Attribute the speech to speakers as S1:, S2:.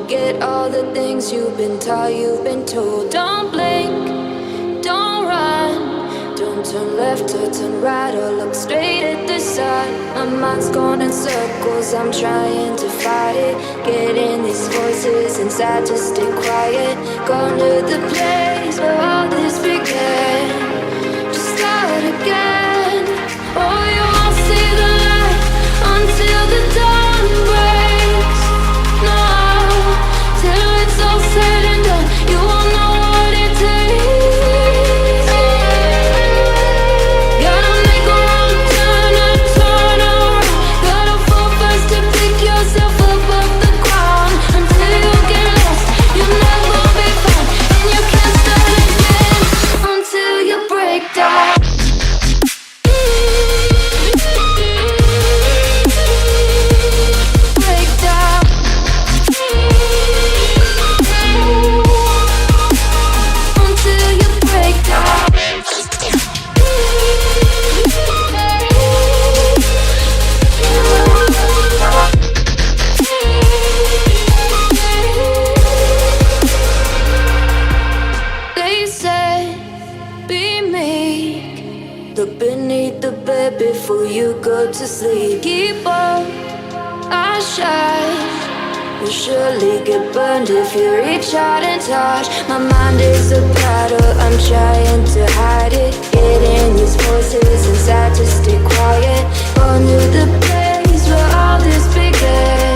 S1: forget all the things you've been taught, you've been told. Don't blink, don't run, don't turn left or turn right or look straight at the sun. My mind's going in circles, I'm trying to fight it. Getting these voices inside to stay quiet. Gone to the place where all this began. Just start again. Oh, you won't see the light until the dawn breaks. No, till it's all said and done, you won't know what it takes. Gotta make a wrong turn and turn around. Gotta fall fast to pick yourself up off the ground. Until you get lost, you'll never be found. And you can't start again until you break down. Look beneath the bed before you go to sleep. Keep on, I shine. You'll surely get burned if you reach out and touch. My mind is a battle, I'm trying to hide it. Getting these voices inside to stay quiet. On to the place where all this began.